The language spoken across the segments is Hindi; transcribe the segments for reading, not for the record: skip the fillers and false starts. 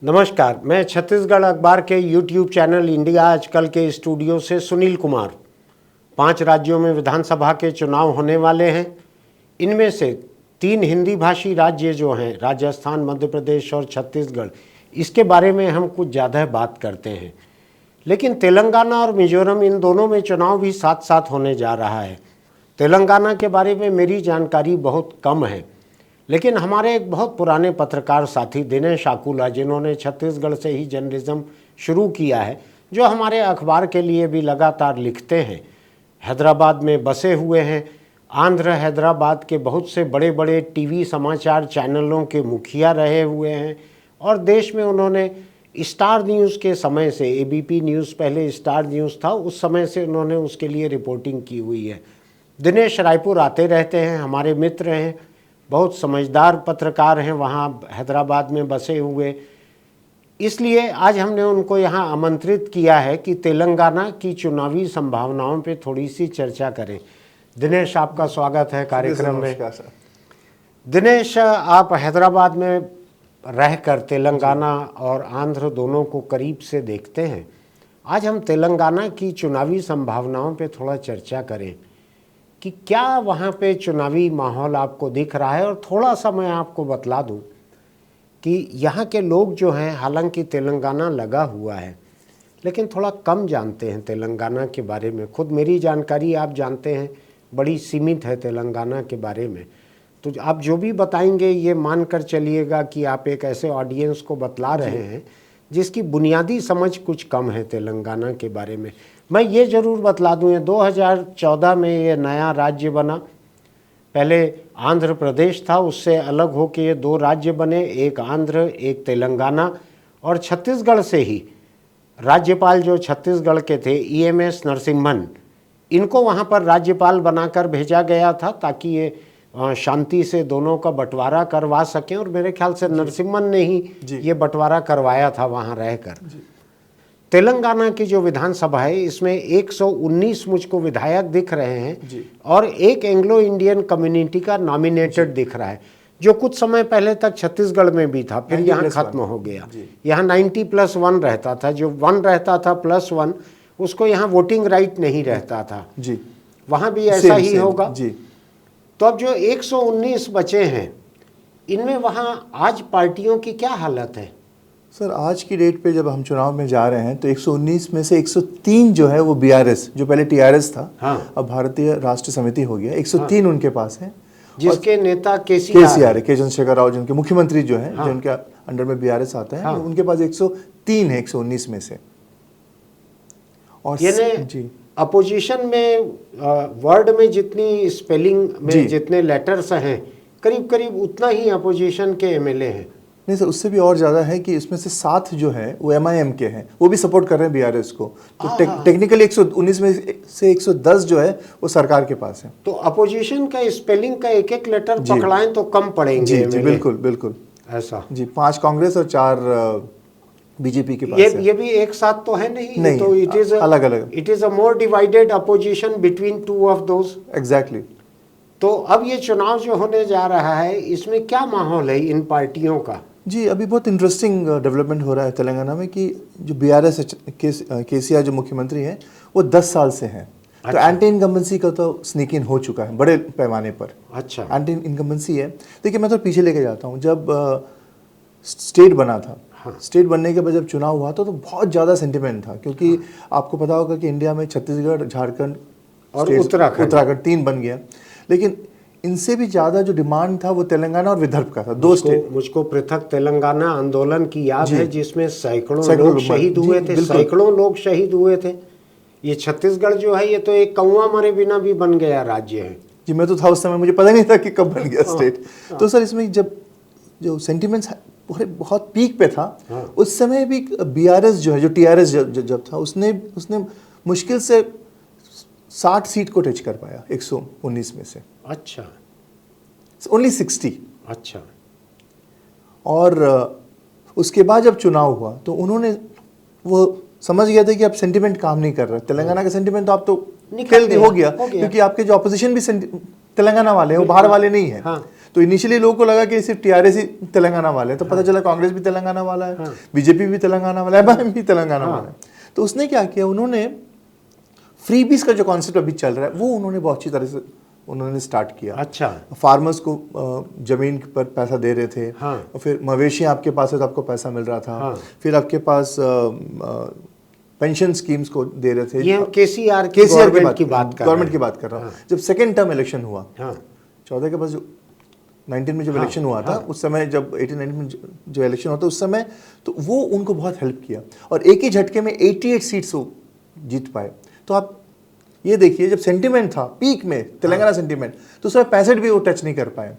नमस्कार, मैं छत्तीसगढ़ अखबार के यूट्यूब चैनल इंडिया आजकल के स्टूडियो से सुनील कुमार। 5 राज्यों में विधानसभा के चुनाव होने वाले हैं। इनमें से 3 हिंदी भाषी राज्य जो हैं, राजस्थान, मध्य प्रदेश और छत्तीसगढ़, इसके बारे में हम कुछ ज़्यादा बात करते हैं। लेकिन तेलंगाना और मिजोरम, इन दोनों में चुनाव भी साथ साथ होने जा रहा है। तेलंगाना के बारे में मेरी जानकारी बहुत कम है, लेकिन हमारे एक बहुत पुराने पत्रकार साथी दिनेश आकुला, जिन्होंने छत्तीसगढ़ से ही जर्नलिज्म शुरू किया है, जो हमारे अखबार के लिए भी लगातार लिखते हैं, हैदराबाद में बसे हुए हैं। आंध्र हैदराबाद के बहुत से बड़े बड़े टीवी समाचार चैनलों के मुखिया रहे हुए हैं और देश में उन्होंने स्टार न्यूज़ के समय से, एबीपी न्यूज़ पहले स्टार न्यूज़ था, उस समय से उन्होंने उसके लिए रिपोर्टिंग की हुई है। दिनेश रायपुर आते रहते हैं, हमारे मित्र हैं, बहुत समझदार पत्रकार हैं, वहाँ हैदराबाद में बसे हुए। इसलिए आज हमने उनको यहाँ आमंत्रित किया है कि तेलंगाना की चुनावी संभावनाओं पे थोड़ी सी चर्चा करें। दिनेश, आपका स्वागत है कार्यक्रम में। दिनेश, आप हैदराबाद में रहकर तेलंगाना और आंध्र दोनों को करीब से देखते हैं। आज हम तेलंगाना की चुनावी संभावनाओं पे थोड़ा चर्चा करें कि क्या वहाँ पे चुनावी माहौल आपको दिख रहा है। और थोड़ा सा मैं आपको बतला दूँ कि यहाँ के लोग जो हैं, हालांकि तेलंगाना लगा हुआ है, लेकिन थोड़ा कम जानते हैं तेलंगाना के बारे में। खुद मेरी जानकारी, आप जानते हैं, बड़ी सीमित है तेलंगाना के बारे में। तो आप जो भी बताएंगे ये मान कर चलिएगा कि आप एक ऐसे ऑडियंस को बतला रहे हैं जिसकी बुनियादी समझ कुछ कम है तेलंगाना के बारे में। मैं ये ज़रूर बतला दूँ, 2014 में ये नया राज्य बना। पहले आंध्र प्रदेश था, उससे अलग होकर ये 2 राज्य बने, एक आंध्र, एक तेलंगाना। और छत्तीसगढ़ से ही राज्यपाल जो छत्तीसगढ़ के थे, ईएमएस नरसिम्हन, इनको वहाँ पर राज्यपाल बनाकर भेजा गया था ताकि ये शांति से दोनों का बंटवारा करवा सकें। और मेरे ख्याल से नरसिम्हन ने ही ये बंटवारा करवाया था वहाँ रहकर। तेलंगाना की जो विधानसभा है, इसमें 119 मुझको विधायक दिख रहे हैं और एक एंग्लो इंडियन कम्युनिटी का नॉमिनेटेड दिख रहा है, जो कुछ समय पहले तक छत्तीसगढ़ में भी था, फिर यहाँ खत्म हो गया। यहाँ 90+1 रहता था, जो 1 रहता था +1, उसको यहाँ वोटिंग राइट नहीं रहता था। वहाँ भी ऐसा ही होगा। तो अब जो 119 बचे हैं, इनमें वहाँ आज पार्टियों की क्या हालत है? सर, आज की डेट पे जब हम चुनाव में जा रहे हैं तो 119 में से 103 जो है वो बीआरएस, जो पहले टीआरएस था, अब भारतीय राष्ट्र समिति हो गया, 103 उनके पास है, जिसके नेता केसीआर के चंद्रशेखर राव, जिनके मुख्यमंत्री जो है, जिनके अंडर में बीआरएस आता है, उनके पास 103 है 119 में से। और जी, अपोजिशन में वर्ड में जितनी स्पेलिंग में जितने लेटर्स हैं, करीब करीब उतना ही अपोजिशन के एमएलए हैं। नहीं सर, उससे भी और ज़्यादा है कि इसमें से 7 जो है वो एमआईएम के हैं, वो भी सपोर्ट कर रहे हैं बीआरएस को। तो टेक्निकली 119 में से 110 जो है वो सरकार के पास है। तो अपोजिशन का स्पेलिंग का एक एक लेटर पकड़ाएं तो कम पड़ेंगे। जी, बिल्कुल बिल्कुल ऐसा। जी, 5 कांग्रेस और 4 बीजेपी के पास ये भी एक साथ तो है नहीं तो इट इज अलग अलग। It is a more divided opposition between 2 of those. Exactly. तो अब ये चुनाव जो होने जा रहा है, इसमें क्या माहौल है इन पार्टियों का? जी, अभी बहुत इंटरेस्टिंग डेवलपमेंट हो रहा है तेलंगाना में कि जो बीआरएस केसीआर जो मुख्यमंत्री हैं, वो 10 साल से हैं। तो एंटी इनकम्बेंसी का तो स्नीक इन हो चुका है बड़े पैमाने पर। अच्छा, एंटी इनकम्बेंसी है। देखिए, मैं तो पीछे लेके जाता हूँ, जब स्टेट बना था, स्टेट बनने के बाद जब चुनाव हुआ तो बहुत ज़्यादा सेंटिमेंट था, क्योंकि आपको पता होगा कि इंडिया में छत्तीसगढ़, झारखंड और उत्तराखंड 3 बन गया, लेकिन इनसे भी ज़्यादा जो डिमांड था वो तेलंगाना और विदर्भ का था। 2 स्टेट। मुझको पृथक तेलंगाना आंदोलन की याद है, जिसमें सैकड़ों लोग शहीद हुए थे, सैकड़ों लोग शहीद हुए थे। ये छत्तीसगढ़ जो है, ये तो एक कौवा मरे बिना भी बन गया राज्य है। जी, मैं तो था उस समय, मुझे पता नहीं था कि कब बन गया स्टेट। तो सर, इसमें जब जो सेंटिमेंट्स बहुत पीक पे था, उस समय भी बीआरएस जो है, जो टीआरएस जब था, उसने मुश्किल से 60 सीट को टच कर पाया 119 में से। अच्छा, ओनली 60। अच्छा। और उसके बाद जब चुनाव हुआ तो उन्होंने वो समझ गया था कि अब सेंटिमेंट काम नहीं कर रहा। तेलंगाना का सेंटिमेंट तो आप तो निकल हो गया, क्योंकि आपके जो ऑपोजिशन भी तेलंगाना वाले हैं, वो बाहर वाले नहीं है। तो इनिशियली लोगों को लगा कि सिर्फ टीआरएस ही तेलंगाना वाले हैं, तो पता चला कांग्रेस भी तेलंगाना वाला है, बीजेपी भी तेलंगाना वाला है, एमआईएम भी तेलंगाना वाला है। तो उसने क्या किया, उन्होंने फ्रीबीज का जो कॉन्सेप्ट अभी चल रहा है वो उन्होंने बहुत अच्छी तरह से उन्होंने स्टार्ट किया। अच्छा, फार्मर्स को जमीन पर पैसा दे रहे थे, और फिर मवेशी आपके पास है तो आपको पैसा मिल रहा था, फिर आपके पास पेंशन स्कीम्स को दे रहे थे। ये हम केसीआर की बात गवर्नमेंट की बात कर रहा हूँ। जब सेकेंड टर्म इलेक्शन हुआ 14 के पास, जो 19 में जब इलेक्शन हुआ था, उस समय जब 18-19 में जो इलेक्शन होता उस समय, तो वो उनको बहुत हेल्प किया और एक ही झटके में 88 सीट्स वो जीत पाए। तो आप ये देखिए, जब सेंटिमेंट था पीक में तेलंगाना सेंटिमेंट, तो उसमें 65 भी वो टच नहीं कर पाए,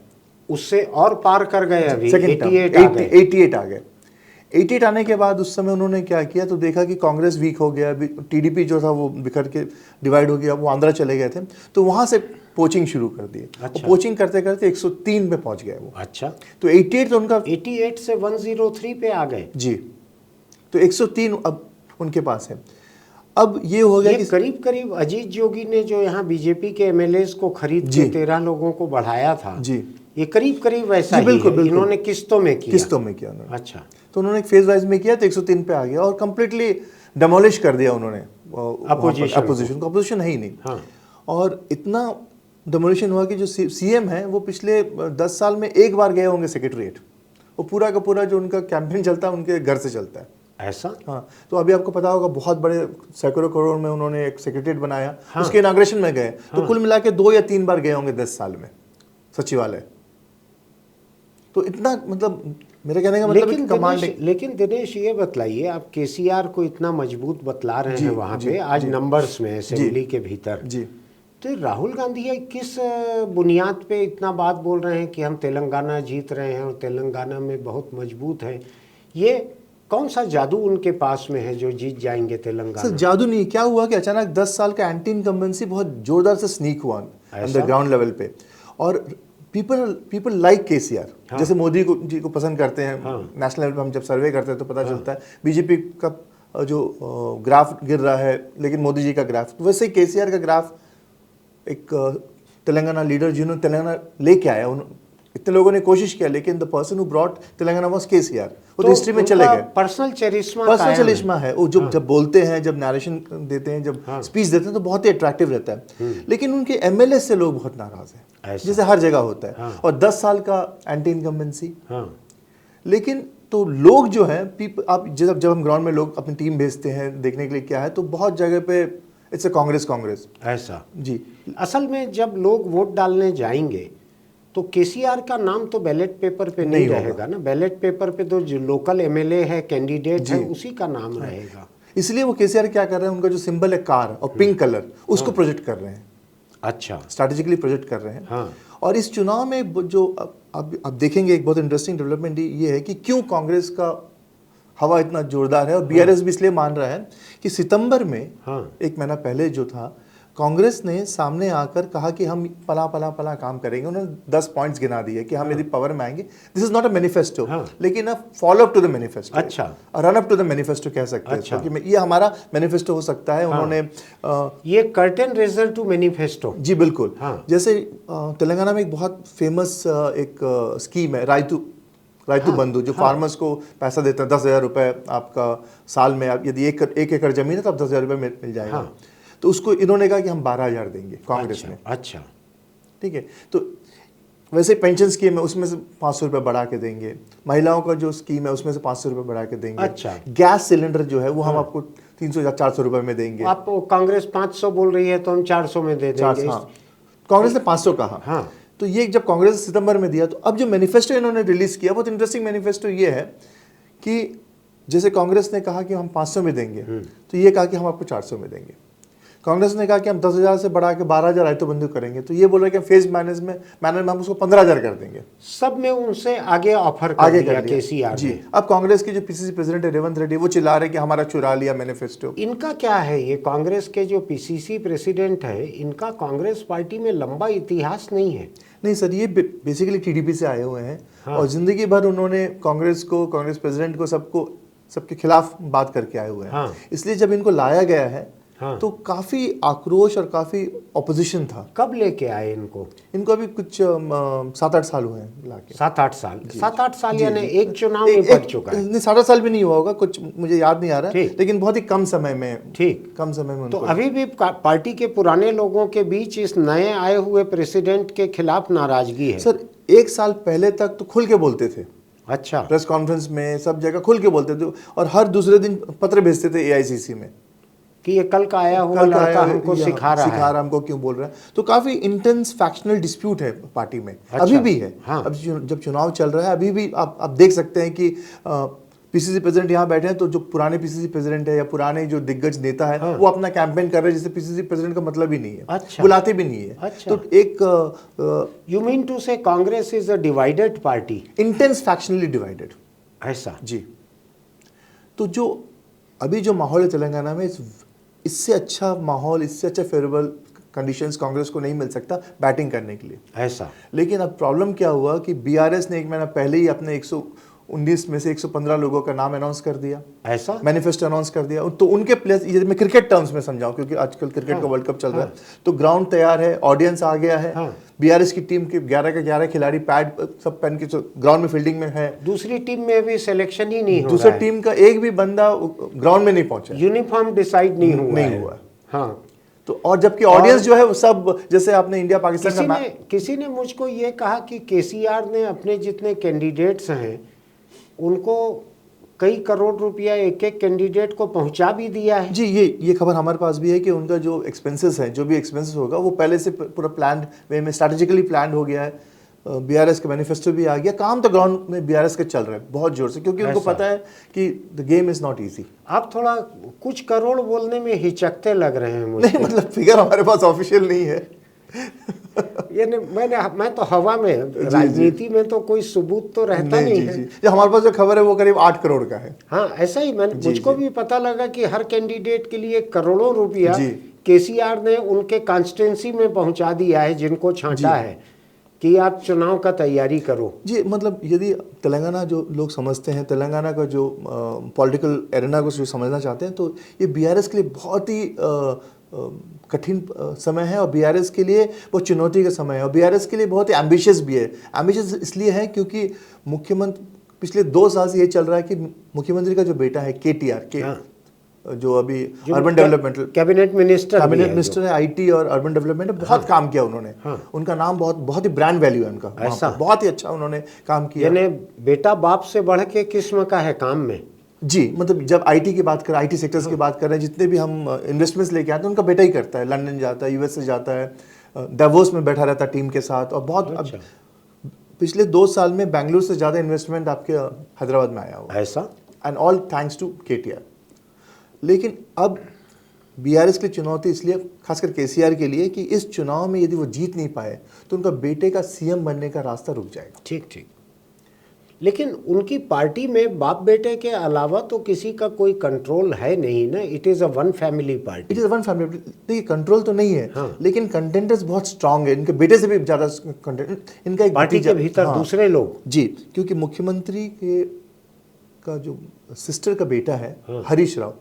उससे और पार कर गए। अभी 88 आ गए। 88 आने के बाद उस समय उन्होंने क्या किया, तो देखा कि कांग्रेस वीक हो गया, टीडीपी जो था वो बिखर के डिवाइड हो गया, वो आंध्रा चले गए थे, तो वहां से पोचिंग शुरू कर दी। अच्छा। पोचिंग करते करते 103 पे पहुंच गए वो। अच्छा, तो 88 तो उनका 88 से 103 पे आ गए जी। तो 103 अब उनके पास है। अब ये हो गया कि करीब करीब अजीत जोगी ने जो यहाँ बीजेपी के एमएलए को खरीद के 13 लोगों को बढ़ाया था जी, ये करीब करीब वैसा ही बिल्कुल, है। बिल्कुल। इन्होंने किस्तों में किया उन्होंने। अच्छा, तो उन्होंने एक फेज वाइज में किया तो 103 पे आ गया और कंप्लीटली डेमोलिश कर दिया उन्होंने अपोजिशन है ही नहीं। हाँ। और इतना डेमोलिशन हुआ कि जो सीएम है वो पिछले 10 साल में एक बार गए होंगे सेक्रेटरीट। वो पूरा का पूरा जो उनका कैंपेन चलता है उनके घर से चलता है। ऐसा? हाँ। तो अभी आपको पता होगा बहुत बड़े सैकड़ों करोड़ में उन्होंने एक सेक्रेटरीट बनाया। हाँ। उसके इनॉग्रेशन में गए। तो कुल मिला के 2 या 3 बार गए होंगे 10 साल में सचिवालय। तो इतना, मतलब मेरे कहने का मतलब कमांडिंग। लेकिन दिनेश ये बतलाइए, आप केसीआर को इतना मजबूत बतला रहे हैं वहां पे आज नंबर्स में असेंबली के भीतर जी, तो राहुल गांधी किस बुनियाद पे इतना बात बोल रहे हैं कि हम तेलंगाना जीत रहे हैं और तेलंगाना में बहुत मजबूत है? ये कौन सा जादू उनके पास में है जो जीत जाएंगे तेलंगाना? सर जादू नहीं, क्या हुआ कि अचानक 10 साल का एंटी इनकम्बेंसी बहुत जोरदार से स्नीक हुआ अंडर ग्राउंड लेवल पे। और पीपल लाइक केसीआर। हाँ। जैसे मोदी जी को पसंद करते हैं। हाँ। नेशनल लेवल पे हम जब सर्वे करते हैं तो पता चलता है बीजेपी का जो ग्राफ गिर रहा है लेकिन मोदी जी का ग्राफ, तो वैसे केसीआर का ग्राफ एक तेलंगाना लीडर जिन्होंने तेलंगाना लेके आया, इतने लोगों ने कोशिश किया लेकिन the person who brought Telangana was KCR. वो तो हिस्ट्री में चले गए। पर्सनल चरिश्मा है वो। जब बोलते हैं, जब नरेशन देते हैं, जब स्पीच देते हैं तो बहुत ही अट्रैक्टिव रहता है। लेकिन उनके एमएलए से लोग बहुत नाराज हैं, जैसे हर जगह होता है। और 10 साल का एंटी इनकम्बेंसी। लेकिन तो लोग जो है, आप जब हम ग्राउंड में लोग अपनी टीम भेजते हैं देखने के लिए क्या है, तो बहुत जगह पे इट्स कांग्रेस ऐसा जी। असल में जब लोग वोट डालने जाएंगे तो केसीआर का नाम तो बैलेट पेपर पे नहीं रहेगा ना। बैलेट पेपर पे तो जो लोकल एमएलए है, कैंडिडेट है, उसी का नाम रहेगा। इसलिए वो केसीआर क्या कर रहे हैं, उनका जो सिंबल है कार और पिंक कलर, उसको प्रोजेक्ट कर रहे हैं। अच्छा, स्ट्रैटेजिकली प्रोजेक्ट कर रहे हैं। हाँ। और इस चुनाव में जो आप देखेंगे, एक बहुत इंटरेस्टिंग डेवलपमेंट ये है कि क्यों कांग्रेस का हवा इतना जोरदार है। और बीआरएस भी इसलिए मान रहा है कि सितंबर में, एक महीना पहले जो था, कांग्रेस ने सामने आकर कहा कि हम पला काम करेंगे। उन्होंने 10 पॉइंट्स गिना दिए कि हम यदि पावर में आएंगे। This is not a manifesto, लेकिन a follow up to the manifesto. अच्छा, run up to the manifesto कह सकते हैं। अच्छा। कि ये हमारा मैनिफेस्टो हो सकता है। उन्होंने ये कर्टेन रेजर टू मैनिफेस्टो। जी बिल्कुल। जैसे तेलंगाना में एक बहुत फेमस एक स्कीम है, रायतू बंधु, जो फार्मर्स को पैसा देता है 10,000 रुपए आपका साल में। आप यदि एक एकड़ जमीन है तो आप 10,000 रुपए मिल जाएगा। तो उसको इन्होंने कहा कि हम 12,000 देंगे कांग्रेस ने। अच्छा, ठीक है। तो वैसे पेंशन स्कीम है, उसमें से 500 रुपए बढ़ा के देंगे। महिलाओं का जो स्कीम है उसमें से 500 रुपए बढ़ा के देंगे। अच्छा। गैस सिलेंडर जो है वो हम आपको 300 या 400 रुपए में देंगे। आप कांग्रेस 500 बोल रही है तो हम 400 में दे देंगे। कांग्रेस ने 500 कहा। तो ये जब कांग्रेस सितंबर में दिया, तो अब जो मैनिफेस्टो इन्होंने रिलीज किया, बहुत इंटरेस्टिंग मैनिफेस्टो ये है कि जैसे कांग्रेस ने कहा कि हम 500 में देंगे, तो ये कहा कि हम आपको 400 में देंगे। कांग्रेस ने कहा कि हम 10,000 से बढ़ा के 12,000 रायतु बंधु करेंगे, तो ये बोल रहे हैं कि फेज मैनर में हम उसको 15,000 कर देंगे। सब में उनसे आगे ऑफर कर दिया केसीआर जी। अब कांग्रेस के जो पीसीसी प्रेसिडेंट है रेवंत रेड्डी, वो चिल्ला रहे कि हमारा चुरा लिया मैनिफेस्टो। इनका क्या है, ये कांग्रेस के जो पीसीसी प्रेसिडेंट है, इनका कांग्रेस पार्टी में लंबा इतिहास नहीं है। नहीं सर, ये बेसिकली टीडीपी से आए हुए हैं। और जिंदगी भर उन्होंने कांग्रेस प्रेसिडेंट को सबके खिलाफ बात करके आए हुए हैं। इसलिए जब इनको लाया गया है हाँ। तो काफी आक्रोश और काफी ऑपोजिशन था। कब लेके आए इनको? इनको अभी कुछ 7-8 साल हुए हैं लाके। 7-8 साल? 7-8 साल जी, यानी जी। एक चुनाव निपट चुका है। नहीं, 7-8 साल भी नहीं हुआ होगा, कुछ मुझे याद नहीं आ रहा है, ठीक। लेकिन बहुत ही कम समय में, ठीक। कम समय में तो उनको। अभी भी पार्टी के पुराने लोगों के बीच इस नए आए हुए प्रेसिडेंट के खिलाफ नाराजगी है? सर 1 साल पहले तक तो खुल के बोलते थे, अच्छा। प्रेस कॉन्फ्रेंस में सब जगह खुल के बोलते थे, और हर दूसरे दिन पत्र भेजते थे एआईसीसी में कि ये कल का आया हुआ कल का लड़का आया हमको सिखा रहा है। हमको क्यों बोल रहा है। तो काफी इंटेंस फैक्शनल डिस्प्यूट है पार्टी में। अच्छा। अभी भी है। हाँ। अब जब चुनाव चल रहा है अभी भी आप देख सकते हैं कि पीसीसी प्रेसिडेंट यहाँ बैठे हैं, तो जो पुराने पीसीसी प्रेसिडेंट है या पुराने जो दिग्गज नेता है, हाँ। वो अपना कैंपेन कर रहे हैं, जिससे पीसीसी प्रेसिडेंट का मतलब ही नहीं है। अच्छा। बुलाते भी नहीं है। अच्छा। तो एक you mean to say Congress is a divided party? Intense factionally divided. ऐसा? जी। तो जो अभी जो माहौल है तेलंगाना में, इससे अच्छा माहौल, इससे अच्छा फेवरेबल कंडीशंस कांग्रेस को नहीं मिल सकता बैटिंग करने के लिए। ऐसा? लेकिन अब प्रॉब्लम क्या हुआ कि बीआरएस ने 1 महीना पहले ही अपने 119 में से 115 लोगों का नाम अनाउंस कर दिया, ऐसा? मैनिफेस्टो अनाउंस कर दिया। तो उनके प्लेस, ये मैं क्रिकेट टर्म्स में समझाऊं क्योंकि आजकल क्रिकेट का वर्ल्ड कप चल रहा है, तो ग्राउंड तैयार है, ऑडियंस आ गया है। हाँ। बीआरएस की टीम के 11 के 11 खिलाड़ी पैड सब पहन के ग्राउंड में फील्डिंग में है। दूसरी टीम में भी सिलेक्शन ही नहीं हो दूसरी रहा है। टीम का एक भी बंदा ग्राउंड में नहीं पहुंचा, यूनिफॉर्म डिसाइड नहीं हुआ नहीं है। हुआ। हाँ। तो और जबकि ऑडियंस जो है वो सब, जैसे आपने इंडिया पाकिस्तान का किसी ने मुझको ये कहा कि केसीआर ने अपने जितने कैंडिडेट्स हैं उनको कई करोड़ रुपया एक एक कैंडिडेट को पहुंचा भी दिया है। जी, ये खबर हमारे पास भी है कि उनका जो एक्सपेंसेस है, जो भी एक्सपेंसेस होगा, वो पहले से पूरा प्लान वे में स्ट्रैटेजिकली प्लान हो गया है। बीआरएस का मैनिफेस्टो भी आ गया, काम तो ग्राउंड में बीआरएस का चल रहा है बहुत जोर से, क्योंकि उनको पता है कि the game is not easy. आप थोड़ा कुछ करोड़ बोलने में हिचकते लग रहे हैं मुझे। नहीं, मतलब फिगर हमारे पास ऑफिशियल नहीं है। ये मैं तो हवा में, राजनीति में तो कोई सबूत तो रहता नहीं है। जी, हमारे पास जो खबर है वो करीब 8 करोड़ का है। हाँ, ऐसा ही मुझको भी पता लगा कि हर कैंडिडेट के लिए करोड़ों रुपया केसीआर ने उनके कॉन्स्टिट्यूंसी में पहुंचा दिया है, जिनको छांटा है कि आप चुनाव का तैयारी करो। जी, मतलब यदि तेलंगाना जो लोग समझते हैं, तेलंगाना का जो पॉलिटिकल एरेना को जो समझना चाहते हैं, तो ये बीआरएस के लिए बहुत ही कठिन समय है, और बीआरएस के लिए बहुत चुनौती का समय है, और बीआरएस के लिए बहुत ही एम्बिशियस भी है। एम्बिशियस इसलिए है क्योंकि मुख्यमंत्री पिछले 2 साल से ये चल रहा है कि मुख्यमंत्री का जो बेटा है केटीआर के, जो अभी अर्बन डेवलपमेंट कैबिनेट मिनिस्टर है, आईटी और अर्बन डेवलपमेंट में बहुत काम किया उन्होंने। उनका नाम बहुत ही ब्रांड वैल्यू है उनका, ऐसा बहुत ही अच्छा उन्होंने काम किया। यानी बेटा बाप से बढ़ के किस्म का है काम में। जी, मतलब जब आईटी की बात करें, आईटी सेक्टर्स की बात कर रहे हैं, जितने भी हम इन्वेस्टमेंट्स लेके आते हैं उनका बेटा ही करता है। लंदन जाता है, यूएस से जाता है, डावोस में बैठा रहता है टीम के साथ, और बहुत अच्छा। पिछले 2 साल में बेंगलुरु से ज़्यादा इन्वेस्टमेंट आपके हैदराबाद में आया हुआ, ऐसा, and all thanks to KTR. लेकिन अब बीआरएस की चुनौती इसलिए, खासकर केसीआर के लिए, कि इस चुनाव में यदि वो जीत नहीं पाए तो उनका बेटे का सीएम बनने का रास्ता रुक जाएगा। ठीक। लेकिन उनकी पार्टी में बाप बेटे के अलावा तो किसी का कोई कंट्रोल है नहीं ना। It is a one family party. It is one family. देखिए, कंट्रोल तो नहीं है, लेकिन कंटेंटर्स बहुत स्ट्रांग है। इनके बेटे से भी ज्यादा कंटेंट इनका, एक पार्टी के भीतर दूसरे लोग। जी, क्योंकि मुख्यमंत्री का जो सिस्टर का बेटा है, हरीश राव,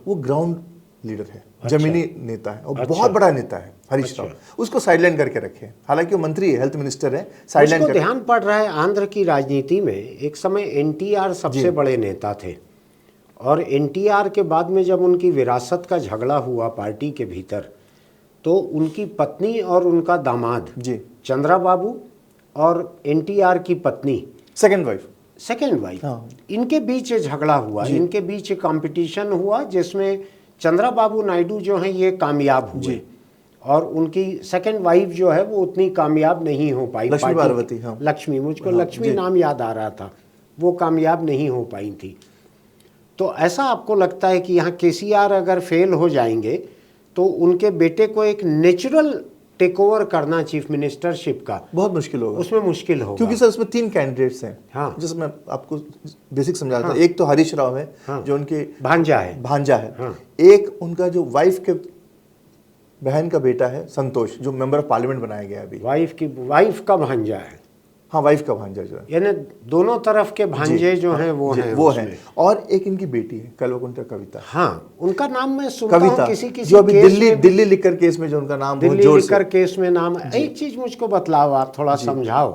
वो ग्राउंड लीडर है, जमीनी नेता है, और बहुत बड़ा नेता है हरीश राव। उसको साइडलाइन करके रखे, हालांकि वो मंत्री है, हेल्थ मिनिस्टर है, साइडलाइन करके। ध्यान पड़ रहा है आंध्र की राजनीति में एक समय एनटीआर सबसे बड़े नेता थे, और एनटीआर के बाद में जब उनकी विरासत का झगड़ा हुआ पार्टी के भीतर, तो उनकी पत्नी और उनका दामाद जी, चंद्रा बाबू और एनटीआर की पत्नी सेकंड वाइफ, इनके बीच झगड़ा हुआ, इनके बीच कंपटीशन हुआ, जिसमें चंद्रा बाबू नायडू जो हैं ये कामयाब हुए, और उनकी सेकंड वाइफ जो है वो उतनी कामयाब नहीं हो पाई। लक्ष्मी पार्वती, लक्ष्मी, मुझको लक्ष्मी नाम याद आ रहा था, वो कामयाब नहीं हो पाई थी। तो ऐसा आपको लगता है कि यहाँ केसीआर अगर फेल हो जाएंगे तो उनके बेटे को एक नेचुरल टेक ओवर करना चीफ मिनिस्टरशिप का बहुत मुश्किल होगा, उसमें मुश्किल होगा, क्योंकि सर उसमें 3 कैंडिडेट्स हैं। जैसे मैं आपको बेसिक समझा रहा था। एक तो हरीश राव है, जो उनके भांजा है। एक उनका जो वाइफ के बहन का बेटा है संतोष, जो मेंबर ऑफ पार्लियामेंट बनाया गया अभी, वाइफ का भांजा है। हाँ, वाइफ का भांजा जो है, यानी दोनों तरफ के भांजे जो हैं वो हैं वो उसमें। है। और एक इनकी बेटी है कल्वकुंतला कविता, हाँ, उनका नाम मैं सुनता हूँ कविता किसी किसी जो अभी केस में भी- दिल्ली लिकर केस में जो उनका नाम बहुत दिल्ली जोर लिकर से, केस में नाम है। एक चीज मुझको बतलाओ, आप थोड़ा समझाओ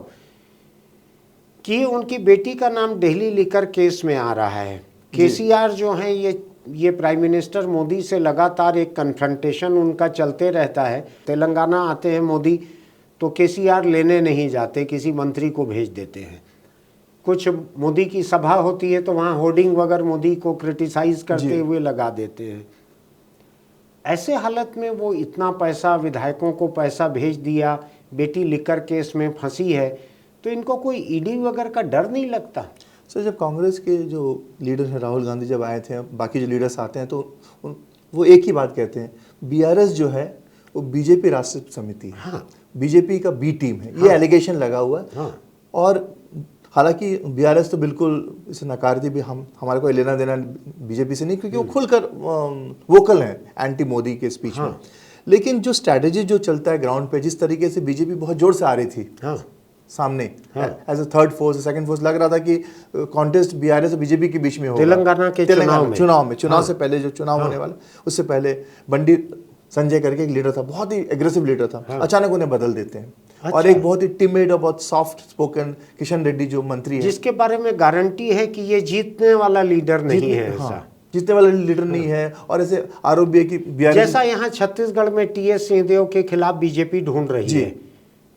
कि उनकी बेटी का नाम दिल्ली लिकर केस में आ रहा है। केसीआर जो है ये प्राइम मिनिस्टर मोदी से लगातार एक कन्फ्रंटेशन उनका चलते रहता है। तेलंगाना आते हैं मोदी तो केसीआर लेने नहीं जाते, किसी मंत्री को भेज देते हैं। कुछ मोदी की सभा होती है तो वहाँ होर्डिंग वगैरह मोदी को क्रिटिसाइज करते हुए लगा देते हैं। ऐसे हालत में वो इतना पैसा, विधायकों को पैसा भेज दिया, बेटी लिकर केस में फंसी है, तो इनको कोई ईडी वगैरह का डर नहीं लगता? सर जब कांग्रेस के जो लीडर हैं राहुल गांधी जब आए थे, बाकी जो लीडर्स आते हैं तो वो एक ही बात कहते हैं, बीआरएस जो है वो बीजेपी राष्ट्रीय समिति है, हाँ। बीजेपी का बी टीम है, ये एलिगेशन लगा हुआ है। हाँ। और हालांकि बीआरएस तो बिल्कुल इसे नकारती भी, हमारे को लेना देना बीजेपी से नहीं, क्योंकि वो खुलकर वोकल हैं एंटी मोदी के स्पीच में। लेकिन जो स्ट्रैटेजी जो चलता है ग्राउंड पे, जिस तरीके से बीजेपी बहुत जोर से आ रही थी सामने as a third force, second force, लग रहा था कि कॉन्टेस्ट बीआरएस और बीजेपी के बीच में होगा। तेलंगाना के चुनाव से पहले जो चुनाव होने वाला, उससे पहले बंडी संजय करके एक लीडर था, बहुत ही एग्रेसिव लीडर था, अचानक उन्हें बदल देते हैं। और एक बहुत ही टिमिड और बहुत सॉफ्ट स्पोकन किशन रेड्डी जो मंत्री है, जिसके बारे में गारंटी है कि ये जीतने वाला लीडर नहीं है, ऐसा जीतने वाला लीडर नहीं है। और ऐसे आरोप भी है कि जैसा यहाँ छत्तीसगढ़ में टीएस सिंहदेव के खिलाफ बीजेपी ढूंढ रही है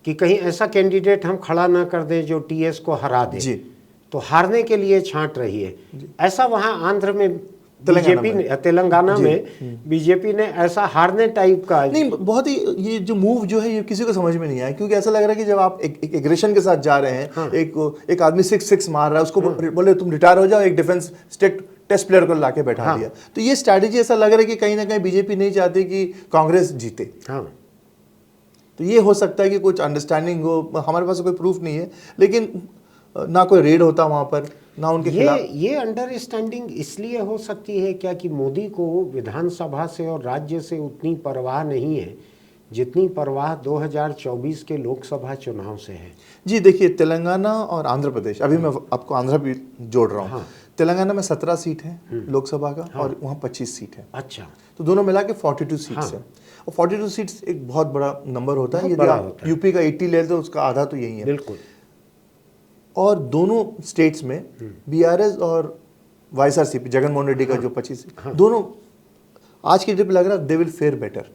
कि कहीं ऐसा कैंडिडेट हम खड़ा ना कर दें जो टीएस को हरा दे, तो हारने के लिए छांट रही है। ऐसा वहाँ आंध्र में बीजेपी ने, तेलंगाना में बीजेपी ने ऐसा हारने टाइप का नहीं, बहुत ही ये जो मूव जो है ये किसी को समझ में नहीं आया, क्योंकि ऐसा लग रहा है कि जब आप एक एग्रेशन के साथ जा रहे हैं, एक आदमी 6 मार रहा है, उसको बोले तुम रिटायर हो जाओ, एक डिफेंस टेस्ट प्लेयर को लाके बैठा दिया। तो ये स्ट्रैटेजी ऐसा लग रहा है कि कहीं ना कहीं बीजेपी नहीं चाहती कि कांग्रेस जीते। तो ये हो सकता है कि कुछ अंडरस्टैंडिंग हो, हमारे पास कोई प्रूफ नहीं है, लेकिन ना कोई रेड होता वहां पर, ना उनके खिलाफ। ये अंडरस्टैंडिंग इसलिए हो सकती है क्या कि मोदी को विधानसभा से और राज्य से उतनी परवाह नहीं है जितनी परवाह 2024 के लोकसभा चुनाव से है। जी देखिए, तेलंगाना और आंध्र प्रदेश, अभी मैं आपको आंध्र भी जोड़ रहा हूँ। तेलंगाना में 17 सीट है लोकसभा का, और वहाँ 25 सीट है। अच्छा, तो दोनों मिला के 42 सीट्स है। और 42 सीट्स एक बहुत बड़ा नंबर होता है। यदि आप यूपी का 80 ले तो उसका आधा तो यही है। बिल्कुल। और दोनों स्टेट्स में बीआरएस और वाईएसआरसीपी, जगनमोहन रेड्डी का जो 25, दोनों आज की डेट पे लग रहा है दे विल फेयर बेटर।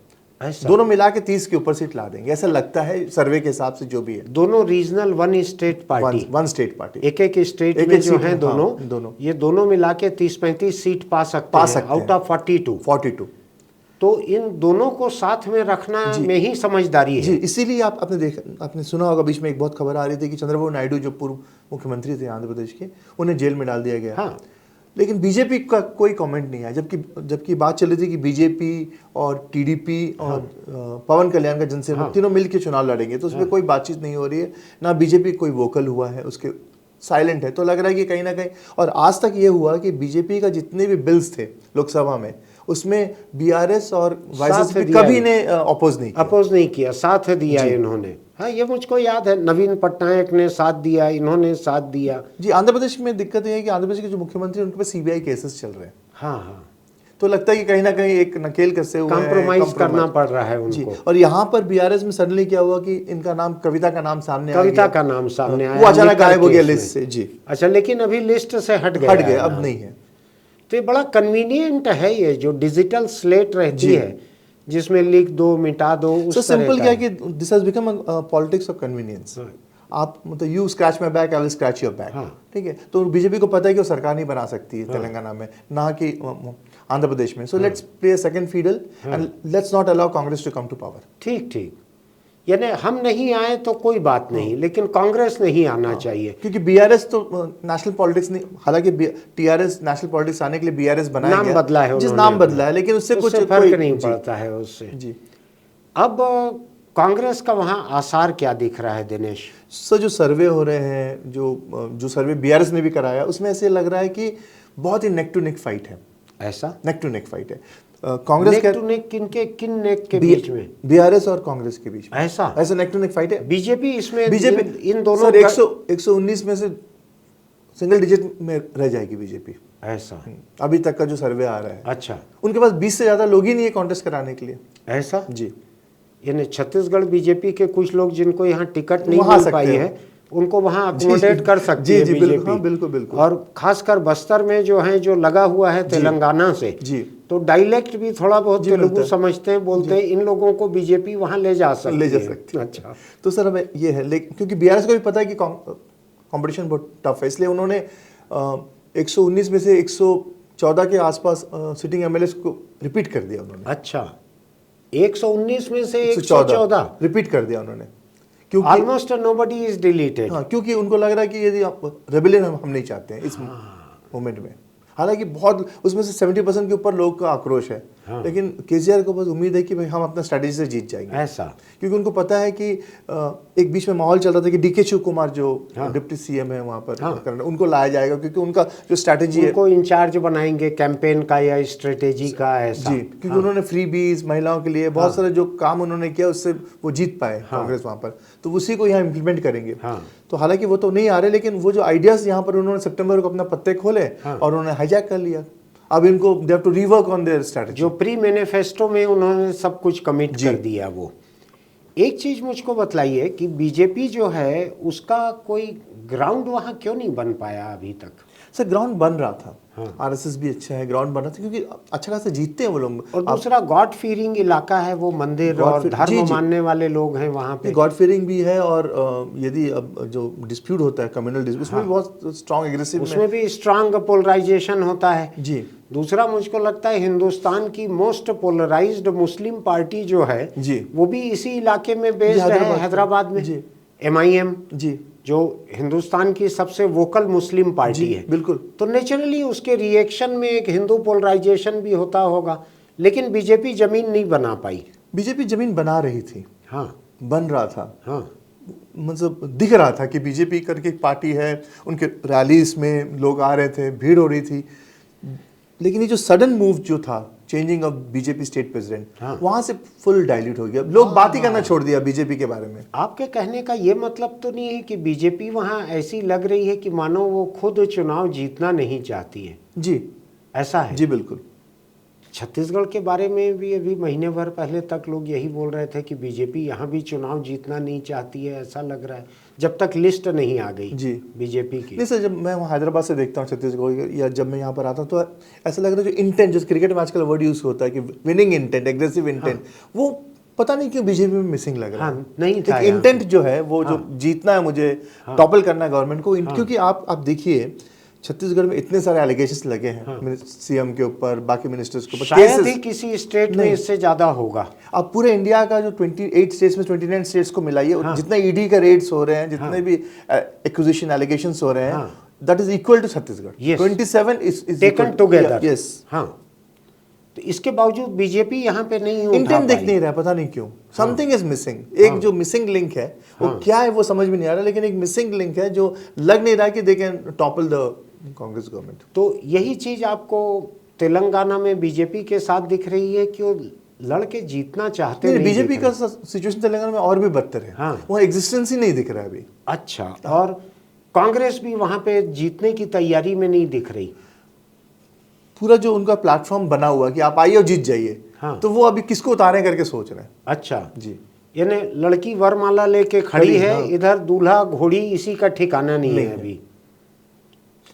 दोनों मिला के 30 के ऊपर सीट ला देंगे, ऐसा लगता है सर्वे के हिसाब से जो भी है। दोनों रीजनल वन स्टेट पार्टी, एक स्टेट में जो है दोनों, ये दोनों मिला के 30-35 सीट पा सकते हैं आउट ऑफ 42। तो इन दोनों को साथ में रखना में ही समझदारी है। जी, इसीलिए आपने सुना होगा, बीच में एक बहुत खबर आ रही थी कि चंद्रबाबू नायडू जो पूर्व मुख्यमंत्री थे आंध्र प्रदेश के, उन्हें जेल में डाल दिया गया। लेकिन बीजेपी का कोई कमेंट नहीं आया, जबकि बात चल रही थी कि बीजेपी और टीडीपी और पवन कल्याण का जनसेना तीनों मिलकर चुनाव लड़ेंगे, तो उसमें कोई बातचीत नहीं हो रही है, ना बीजेपी कोई वोकल हुआ है, उसके साइलेंट है। तो लग रहा है कि कहीं ना कहीं, और आज तक ये हुआ कि बीजेपी का जितने भी बिल्स थे लोकसभा में, उसमें बीआरएस और वाईएसआरसीपी कभी ने अपोज नहीं किया, साथ दिया इन्होंने। हाँ, ये मुझको याद है, नवीन पटनायक ने साथ दिया, इन्होंने साथ दिया। जी, आंध्र प्रदेश में दिक्कत ये है कि आंध्र प्रदेश के जो मुख्यमंत्री उनके पास सीबीआई केसेस चल रहे हैं। हाँ। तो लगता है कि कहीं ना कहीं एक नकेल कसे हुए कॉम्प्रोमाइज करना पड़ रहा है उनको। और यहाँ पर बीआरएस में सडनली क्या हुआ कि इनका नाम, कविता का नाम सामने आया, वो अचानक गायब हो गया लिस्ट से। जी, अच्छा, लेकिन अभी लिस्ट से हट गया, अब नहीं है। तो ये बड़ा कन्वीनियंट है, ये जो डिजिटल स्लेट रहती है जिसमें लिख दो, मिटा दो, उस सिंपल क्या है कि this has become a politics of convenience. आप मतलब you scratch my back, I will scratch your back. ठीक है, तो बीजेपी को पता है कि वो सरकार नहीं बना सकती है तेलंगाना में, ना कि आंध्र प्रदेश में। So let's play a second fiddle and let's not allow Congress to come to power. ठीक, यानी हम नहीं आए तो कोई बात नहीं, लेकिन कांग्रेस नहीं आना चाहिए, क्योंकि बीआरएस तो नेशनल पॉलिटिक्स नहीं, हालांकि टीआरएस नेशनल पॉलिटिक्स आने के लिए बीआरएस बनाया गया, नाम बदला है, जिस नाम बदला है, लेकिन उससे कुछ फर्क नहीं पड़ता है उससे। जी, अब कांग्रेस का वहाँ आसार क्या दिख रहा है दिनेश? सर जो सर्वे हो रहे हैं, जो सर्वे बीआरएस ने भी कराया, उसमें ऐसे लग रहा है कि बहुत ही नेक टू नेक फाइट है। ऐसा? नेक टू नेक फाइट है। कांग्रेस नेक टू नेक किन नेक के बीच में? बीआरएस और कांग्रेस के बीच में ऐसा नेक टू नेक फाइट है। बीजेपी इसमें बीजेपी इन दोनों सर 119 में से सिंगल डिजिट में रह जाएगी बीजेपी, ऐसा अभी तक का जो सर्वे आ रहा है। अच्छा, उनके पास 20 से ज्यादा लोग ही नहीं है कॉन्टेस्ट कराने के लिए। ऐसा जी, यानी छत्तीसगढ़ बीजेपी के कुछ लोग जिनको यहाँ टिकट नहीं वहाँ मिल सकते पाई हैं। है, उनको वहाँ अकोमोडेट कर सकती है बिल्कुल, बीजेपी। हाँ, बिल्कुल बिल्कुल। और खासकर बस्तर में जो है, जो लगा हुआ है तेलंगाना से, जी, तो डायलेक्ट भी थोड़ा बहुत जी, तेलुगु मिलता है। समझते हैं, बोलते हैं, इन लोगों को बीजेपी वहाँ ले जा सकती है। अच्छा, तो सर हमें ये है, लेकिन क्योंकि बीआरएस को भी पता है कि कंपटीशन बहुत टफ है, इसलिए उन्होंने 119 में से 114 के आसपास सिटिंग एमएलएस को रिपीट कर दिया उन्होंने। अच्छा, 119 में से 114 रिपीट कर दिया उन्होंने, क्योंकि ऑलमोस्ट नोबडी इज डिलीटेड। हाँ, क्योंकि उनको लग रहा है कि यदि रेबेलियन हम नहीं चाहते हैं इस मोमेंट में। हालांकि बहुत उसमें से 70% के ऊपर लोगों का आक्रोश है, लेकिन केसीआर को बस उम्मीद है कि भाई हम अपना स्ट्रैटेजी से जीत जाएंगे, ऐसा, क्योंकि उनको पता है कि एक बीच में माहौल चल रहा था कि डीके शिव कुमार जो डिप्टी सीएम है वहां पर उनको लाया जाएगा, क्योंकि उनका जो स्ट्रैटेजी है, उनको इंचार्ज बनाएंगे कैंपेन का या स्ट्रेटेजी का, ऐसा। जी, क्योंकि उन्होंने फ्री बीज महिलाओं के लिए बहुत सारे जो काम उन्होंने किया, उससे वो जीत पाए कांग्रेस वहां पर, तो उसी को यहाँ इम्प्लीमेंट करेंगे। तो हालांकि वो तो नहीं आ रहे, लेकिन वो जो आइडियाज यहाँ पर उन्होंने सितंबर को अपना पत्ते खोले और उन्होंने हाईजैक कर लिया। अब इनको they have to rework on their strategy. जो प्री मैनिफेस्टो में उन्होंने सब कुछ कमिट कर दिया। वो एक चीज मुझको बतलाइए कि बीजेपी जो है उसका कोई ग्राउंड वहां क्यों नहीं बन पाया अभी तक? सर ग्राउंड बन रहा था, आरएसएस भी अच्छा है, ग्राउंड बन रहा था, क्योंकि अच्छा खासा जीतते हैं वो लोग। और दूसरा गॉड फीरिंग इलाका है वो, मंदिर और धर्म मानने वाले लोग हैं वहाँ पे। गॉड फीरिंग भी है, और यदि अब जो डिस्प्यूट होता है कम्युनल डिस्प्यूट, उसमें भी बहुत स्ट्रांग एग्रेसिव, उसमें भी स्ट्रांग पोलराइजेशन होता है। जी, दूसरा मुझको लगता है हिंदुस्तान की मोस्ट पोलराइज्ड मुस्लिम पार्टी जो है जी, वो भी इसी इलाके में बेस्ड है, हैदराबाद में। जी, MIM जी, जो हिंदुस्तान की सबसे वोकल मुस्लिम पार्टी है, बिल्कुल। तो नेचुरली उसके रिएक्शन में एक हिंदू पोलराइजेशन भी होता होगा, लेकिन बीजेपी जमीन नहीं बना पाई। बीजेपी जमीन बना रही थी, हाँ, बन रहा था, हाँ, मतलब दिख रहा था कि बीजेपी करके एक पार्टी है, उनके रैलीज में लोग आ रहे थे, भीड़ हो रही थी, लेकिन ये जो सडन मूव जो था, changing of BJP state president, वहां से फुल डाइल्यूट हो गया, लोग बात ही करना छोड़ दिया बीजेपी के बारे में। आपके कहने का ये मतलब तो नहीं है कि बीजेपी वहां ऐसी लग रही है कि मानो वो खुद चुनाव जीतना नहीं चाहती है? जी, ऐसा है? जी बिल्कुल। छत्तीसगढ़ के बारे में भी अभी महीने भर पहले तक लोग यही बोल रहे थे कि बीजेपी यहाँ भी चुनाव जीतना नहीं चाहती है, ऐसा लग रहा है, जब तक लिस्ट नहीं आ गई जी बीजेपी की। नहीं सर, जब मैं वहाँ हैदराबाद से देखता हूँ छत्तीसगढ़, या जब मैं यहाँ पर आता हूँ, तो ऐसा लग रहा है जो इंटेंट, जो क्रिकेट में आजकल वर्ड यूज होता है कि विनिंग इंटेंट, एग्रेसिव इंटेंट, वो पता नहीं क्यों बीजेपी में मिसिंग लग रहा है। नहीं था इंटेंट जो है वो, जो जीतना है मुझे, टॉपल करना है गवर्नमेंट को, क्योंकि आप देखिए छत्तीसगढ़ में इतने सारे एलिगेशंस लगे हैं सीएम के ऊपर, बाकी मिनिस्टर्स के ऊपर, शायद ही किसी स्टेट में इससे ज्यादा होगा। अब पूरे इंडिया का जो 28 स्टेट्स में 29 स्टेट्स को मिलाइए, जितने ईडी का रेड्स हो रहे हैं, जितने भी एक्विजिशन एलिगेशंस हो रहे हैं, that is equal to Chhattisgarh. 27 is taken together. Yes, हाँ, तो इसके बावजूद बीजेपी यहाँ पे नहीं उठा इंटेंट दिख पाई। नहीं रहा, पता नहीं क्यों, समथिंग इज मिसिंग। एक जो मिसिंग लिंक है वो क्या है वो समझ में नहीं आ रहा, लेकिन एक मिसिंग लिंक है जो लग नहीं रहा कि they can topple the Congress government. तो यही चीज आपको तेलंगाना में बीजेपी के साथ दिख रही है कि वो लड़के जीतना चाहते नहीं। बीजेपी का सिचुएशन तेलंगाना में और भी बदतर है, वहाँ एग्जिस्टेंस ही नहीं दिख रहा है अभी। अच्छा, और कांग्रेस भी वहां पे जीतने की तैयारी में नहीं दिख रही। पूरा जो उनका प्लेटफॉर्म बना हुआ कि आप आइए और जीत जाइए, तो वो अभी किसको उतारे करके सोच रहे हैं। अच्छा जी, यानी लड़की वरमाला लेके खड़ी है, इधर दूल्हा घोड़ी इसी का ठिकाना नहीं है अभी।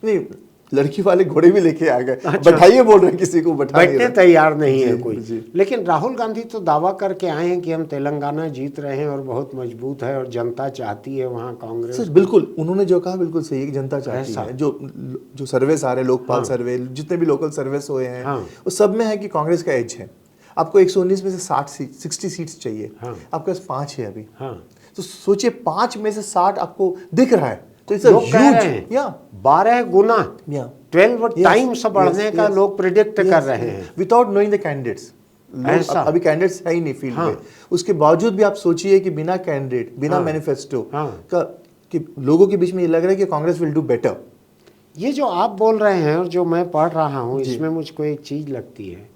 नहीं, लड़की वाले घोड़े भी लेके आ गए, बैठाइए बोल रहे हैं, किसी को बैठने तैयार नहीं है कोई। लेकिन राहुल गांधी तो दावा करके आए हैं कि हम तेलंगाना जीत रहे हैं और बहुत मजबूत है और जनता चाहती है वहाँ कांग्रेस। सर बिल्कुल, उन्होंने जो कहा बिल्कुल सही है, जनता चाहती है। जो सर्वे आ रहे, लोकपाल सर्वे, जितने भी लोकल सर्वेस हुए हैं, वो सब में है कि कांग्रेस का एज है। आपको 119 में से 60 सीट्स चाहिए, आपके पास 5 है अभी, तो सोचिए 5 में से 60 आपको दिख रहा है, तो इट्स ह्यूज, या 12 गुना, 12 टाइम्स बढ़ने का लोग प्रिडिक्ट कर रहे हैं विदाउट नोइंग द कैंडिडेट्स। अभी कैंडिडेट्स है ही नहीं फील्ड में, उसके बावजूद भी आप सोचिए कि बिना कैंडिडेट, बिना मैनिफेस्टो का, कि लोगों के बीच में ये लग रहा है कि कांग्रेस विल डू बेटर। ये जो आप बोल रहे हैं और जो मैं पढ़ रहा हूँ, इसमें मुझको एक चीज लगती है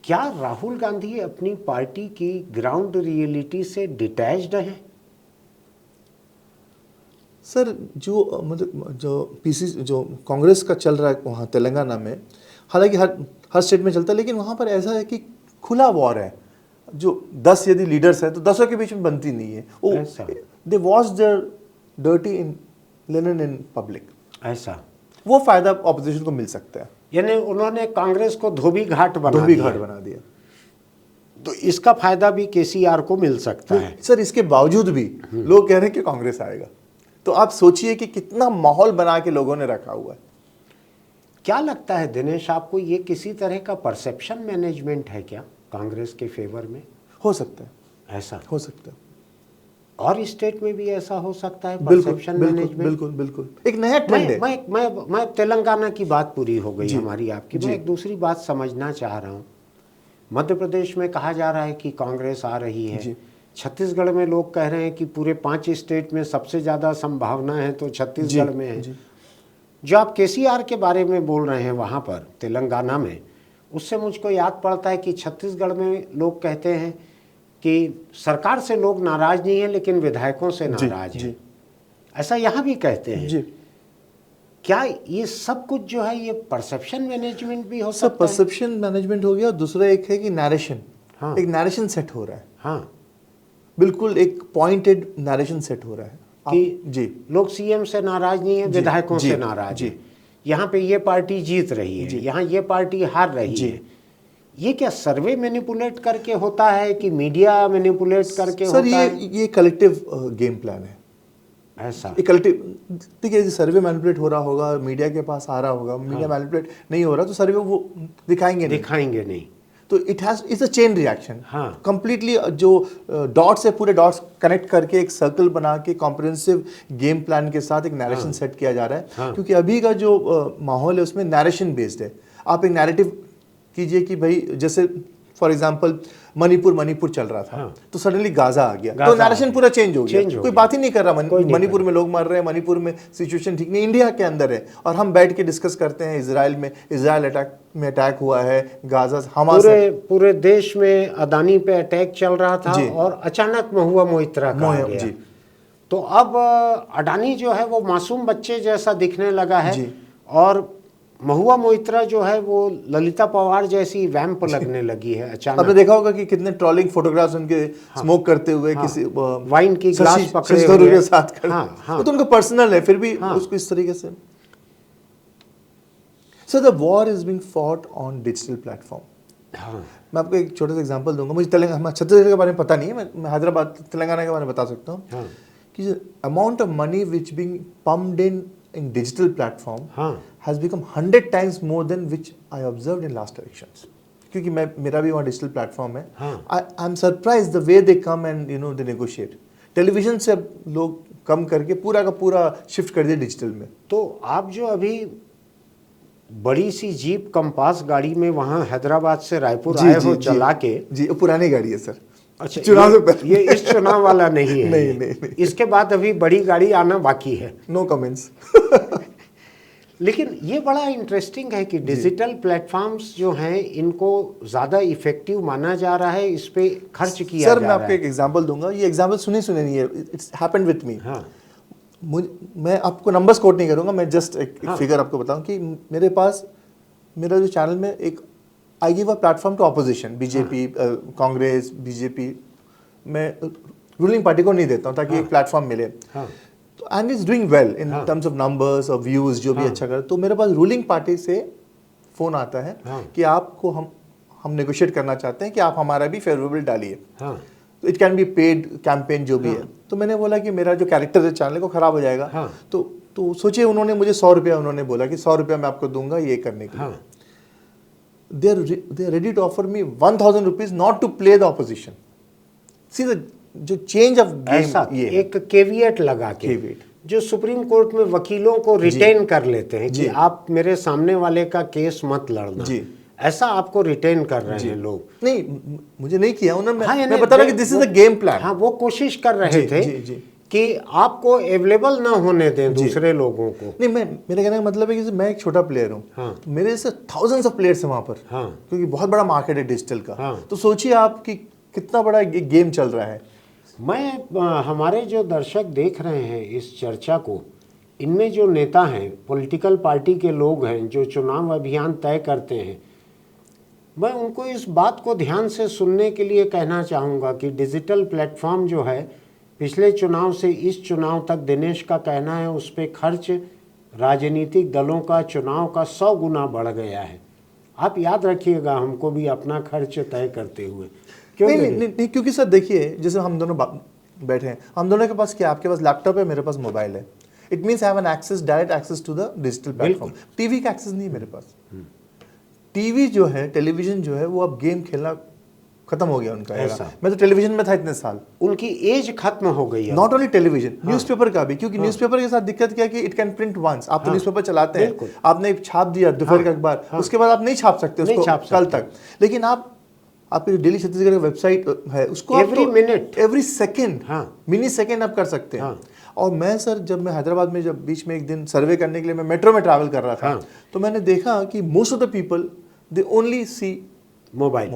क्या राहुल गांधी अपनी पार्टी की ग्राउंड रियलिटी से डिटैच्ड हैं? सर जो मतलब जो पीसी जो कांग्रेस का चल रहा है वहाँ तेलंगाना में, हालांकि हर स्टेट में चलता है, लेकिन वहाँ पर ऐसा है कि खुला वॉर है। जो 10 यदि लीडर्स हैं तो 10 के बीच में बनती नहीं है। वो दे wash their dirty in linen in public. ऐसा वो फायदा ऑपोजिशन को मिल सकता है। यानी उन्होंने कांग्रेस को धोबी घाट बना दिया। तो इसका फायदा भी केसीआर को मिल सकता है। सर इसके बावजूद भी लोग कह रहे हैं कि कांग्रेस आएगा। तो आप सोचिए कि कितना माहौल बना के लोगों ने रखा हुआ है। क्या लगता है दिनेश आपको, ये किसी तरह का परसेप्शन मैनेजमेंट है क्या कांग्रेस के फेवर में? हो सकता है, ऐसा हो सकता है। और स्टेट में भी ऐसा हो सकता है परसेप्शन मैनेजमेंट? बिल्कुल बिल्कुल एक नया ट्रेंड है। मैं तेलंगाना की बात पूरी हो गई हमारी आपकी। मैं एक दूसरी बात समझना चाह रहा हूँ। मध्य प्रदेश में कहा जा रहा है कि कांग्रेस आ रही है। छत्तीसगढ़ में लोग कह रहे हैं कि पूरे 5 स्टेट में सबसे ज़्यादा संभावना है तो छत्तीसगढ़ में है। जो आप केसीआर के बारे में बोल रहे हैं वहाँ पर तेलंगाना में, उससे मुझको याद पड़ता है कि छत्तीसगढ़ में लोग कहते हैं कि सरकार से लोग नाराज नहीं है लेकिन विधायकों से नाराज हैं। ऐसा यहाँ भी कहते हैं। क्या ये सब कुछ जो है ये परसेप्शन मैनेजमेंट भी हो सकता है? परसेप्शन मैनेजमेंट हो गया। दूसरा एक है कि नैरेशन, एक नैरेशन सेट हो रहा है। हाँ, बिल्कुल एक पॉइंटेड नैरेशन सेट हो रहा है कि लोग सीएम से नाराज नहीं है, विधायकों से नाराज है। यहाँ पे ये पार्टी जीत रही है, यहाँ ये पार्टी हार रही है। ये क्या सर्वे मैनिपुलेट करके होता है कि मीडिया मैनिपुलेट करके होता है? सर ये कलेक्टिव गेम प्लान है। ऐसा कलेक्टिव, देखिए सर्वे मैनिपुलेट हो रहा होगा, मीडिया के पास आ रहा होगा, मीडिया मैनिपुलेट नहीं हो रहा तो सर्वे वो दिखाएंगे नहीं। तो it's a chain reaction. Completely जो डॉट्स है पूरे डॉट्स कनेक्ट करके एक सर्कल बना के कॉम्प्रिहेंसिव गेम प्लान के साथ एक नैरेशन सेट किया जा रहा है। क्योंकि अभी का जो माहौल है उसमें नैरेशन बेस्ड है। आप एक नैरेटिव कीजिए कि भाई जैसे फॉर एग्जांपल मणिपुर चल रहा था तो सडनली गाजा आ गया तो नैरेशन पूरा चेंज हो गया। कोई बात ही नहीं कर रहा मणिपुर में लोग मर रहे हैं, मणिपुर में सिचुएशन ठीक नहीं, इंडिया के अंदर है और हम बैठ के डिस्कस करते हैं इजराइल अटैक हुआ है, गाजा हमास पूरे देश में अदानी पे अटैक चल रहा था और अचानक महुआ मोइत्रा का आ गया। तो अब अडानी जो है वो मासूम बच्चे जैसा दिखने लगा है और महुआ मोइत्रा जो है वो ललिता पवार जैसी वैम्प लगने लगी है अचानक। आपने देखा होगा कि कितने ट्रोलिंग फोटोग्राफ्स उनके स्मोक करते हुए किसी वाइन की ग्लास पकड़े हुए के साथ वो तो उनका पर्सनल है, फिर भी उसको इस तरीके से। So the war is being fought on digital platform. मैं आपको एक छोटा सा एग्जांपल दूंगा। मुझे छत्तीसगढ़ के बारे में पता नहीं है, मैं हैदराबाद तेलंगाना के बारे में बता सकता हूँ कि amount of money which being pumped in digital platform has become 100 times more than which I observed in last elections. क्योंकि मेरा भी वहाँ डिजिटल प्लेटफॉर्म है। I am surprise the way they come and they negotiate. Television से लोग कम करके पूरा का पूरा शिफ्ट कर दिया डिजिटल में। तो आप जो अभी बड़ी सी जीप कंपास गाड़ी में वहाँ हैदराबाद से रायपुर आए हो चला के, पुरानी गाड़ी है सर। अच्छा, चुनाव ये इस चुनाव वाला नहीं है। नहीं। इसके बाद अभी बड़ी गाड़ी आना बाकी है। No comments. लेकिन ये बड़ा इंटरेस्टिंग है कि डिजिटल प्लेटफॉर्म्स जो हैं इनको ज़्यादा इफेक्टिव माना जा रहा है, इस पे खर्च किया जा रहा है। सर मैं आपको एक एग्जांपल दूंगा। ये एग्जांपल सुने नहीं है, इट्स हैपेंड विथ मी। मैं आपको नंबर्स कोट नहीं करूंगा, मैं जस्ट एक फिगर आपको बताऊं कि मेरे पास मेरा जो चैनल में एक I give a platform to opposition, BJP, Congress, BJP, मैं रूलिंग पार्टी को नहीं देता हूँ ताकि एक प्लेटफॉर्म मिले। तो and is doing well in terms of numbers और व्यूज, जो भी अच्छा करे। तो मेरे पास रूलिंग पार्टी से फोन आता है कि आपको हम नेगोशिएट करना चाहते हैं कि आप हमारा भी फेवरेबल डालिए। तो it can be paid campaign जो भी है। तो मैंने बोला कि मेरा जो कैरेक्टर है चैनल को खराब हो जाएगा। तो सोचिए उन्होंने मुझे 100 रुपया उन्होंने बोला कि 100 रुपया मैं आपको दूंगा ये करने के लिए। they are ready to offer me 1,000 rupees not to play the opposition. See the जो चेंज ऑफ गेम, ये एक केविएट लगा के जो सुप्रीम कोर्ट में वकीलों को रिटेन कर लेते हैं कि आप मेरे सामने वाले का केस मत लड़ना, ऐसा आपको रिटेन कर रहे हैं लोग। नहीं, मुझे नहीं किया उन्होंने। मैं बता रहा कि this is the game plan. हाँ, वो कोशिश कर रहे थे कि आपको अवेलेबल ना होने दें दूसरे लोगों को। नहीं, मेरे कहने का मतलब है कि मैं एक छोटा प्लेयर हूँ, हाँ। तो मेरे जैसे थाउजेंड्स ऑफ प्लेयर्स हैं वहाँ पर, हाँ। क्योंकि बहुत बड़ा मार्केट है डिजिटल का। हाँ। तो सोचिए आप कि कितना बड़ा गेम चल रहा है। हमारे जो दर्शक देख रहे हैं इस चर्चा को, इनमें जो नेता हैं, पॉलिटिकल पार्टी के लोग हैं जो चुनाव अभियान तय करते हैं, मैं उनको इस बात को ध्यान से सुनने के लिए कहना चाहूँगा कि डिजिटल प्लेटफॉर्म जो है, पिछले चुनाव से इस चुनाव तक दिनेश का कहना है उस पर खर्च राजनीतिक दलों का चुनाव का 100 गुना बढ़ गया है। आप याद रखिएगा हमको भी अपना खर्च तय करते हुए। क्यों नहीं, क्योंकि सर देखिए, जैसे हम दोनों बैठे हैं, हम दोनों के पास क्या, आपके पास लैपटॉप है, मेरे पास मोबाइल है। It means I have an access, direct access to the digital platform. TV का एक्सेस नहीं है मेरे पास। टीवी जो है, टेलीविजन जो है, वो अब गेम खेलना खत्म हो गया उनका। ऐसा मैं तो टेलीविजन में था इतने साल, उनकी एज खत्म हो गई है। नॉट ओनली टेलीविजन, न्यूज़पेपर का भी, क्योंकि न्यूज़पेपर के साथ दिक्कत क्या है कि इट कैन प्रिंट वंस। आप तो न्यूज़पेपर चलाते हैं, आपने छाप दिया दोपहर का अखबार, उसके बाद आप नहीं छाप सकते उसको कल तक। लेकिन आपकी जो डेली छत्तीसगढ़ की वेबसाइट है, उसको every minute, every second, mini second आप कर सकते हैं। और मैं सर, जब मैं हैदराबाद में, जब बीच में एक दिन सर्वे करने के लिए मैं मेट्रो में ट्रैवल कर रहा था, तो मैंने देखा कि most of the people they only see mobile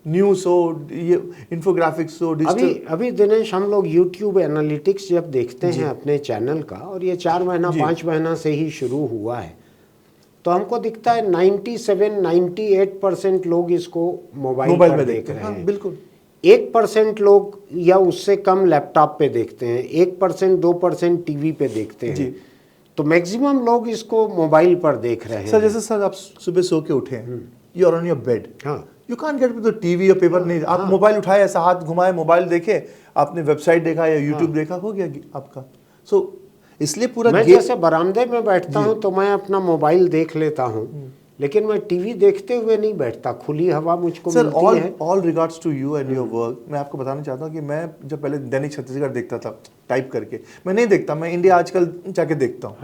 news हो, ये इन्फोग्राफिक्स हो, डिजिटल। अभी दिनेश, हम लोग यूट्यूब एनालिटिक्स जब देखते हैं अपने चैनल का, और ये 4 महीना 5 महीना से ही शुरू हुआ है, तो हमको दिखता है 97-98% लोग इसको मोबाइल पर देख रहे हैं। बिल्कुल। 1% लोग या उससे कम लैपटॉप पे देखते हैं, 1% 2% टीवी पे देखते हैं, तो मैक्सिमम लोग इसको मोबाइल पर देख रहे हैं। सर जैसे सर आप सुबह सो के उठे हैं, you are on your bed, you can't get the TV या पेपर, नहीं, आप मोबाइल उठाए, ऐसा हाथ घुमाए, मोबाइल देखे, आपने वेबसाइट देखा या यूट्यूब देखा, हो गया आपका। सो इसलिए पूरा मैं जैसे बरामदे में बैठता हूँ तो मैं अपना मोबाइल देख लेता हूँ, लेकिन मैं टीवी देखते हुए नहीं बैठता, खुली हवा मुझको मिलती है। All regards to you and your work. मैं आपको बताना चाहता हूँ कि मैं जब पहले दैनिक छत्तीसगढ़ देखता था टाइप करके, मैं नहीं देखता, मैं इंडिया आजकल जाके देखता हूँ,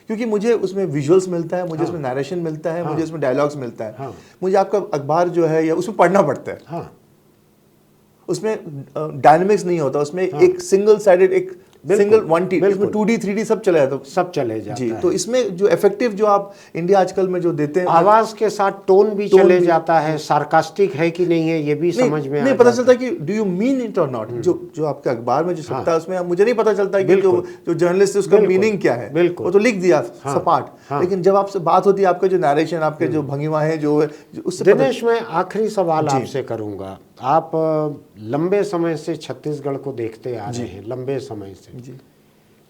क्योंकि मुझे उसमें विजुअल्स मिलता है, मुझे उसमें नरेशन मिलता है, मुझे उसमें डायलॉग्स मिलता है। मुझे आपका अखबार जो है या उसमें पढ़ना पड़ता है, उसमें डायनेमिक्स नहीं होता, उसमें एक सिंगल साइडेड, एक सिंगल 1T, इसमें 2D 3D सब चले जाता, सब चले जाता जी। तो इसमें जो इफेक्टिव जो आप इंडिया आजकल में जो देते हैं, आवाज के साथ टोन भी चले जाता है, सार्कास्टिक है कि नहीं है ये भी समझ में नहीं पता चलता कि डू यू मीन इट और नॉट। जो आपके अखबार में जो छपता है उसमें मुझे नहीं पता चलता कि जो जर्नलिस्ट है उसका मीनिंग क्या है, वो तो लिख दिया सपाट, लेकिन जब आपसे बात होती है, आपका जो नरेशन, आपके जो भंगिमा है, जो उससे। दिनेश, मैं आखिरी सवाल आपसे करूंगा। आप लंबे समय से छत्तीसगढ़ को देखते आ रहे हैं, लंबे समय से जी।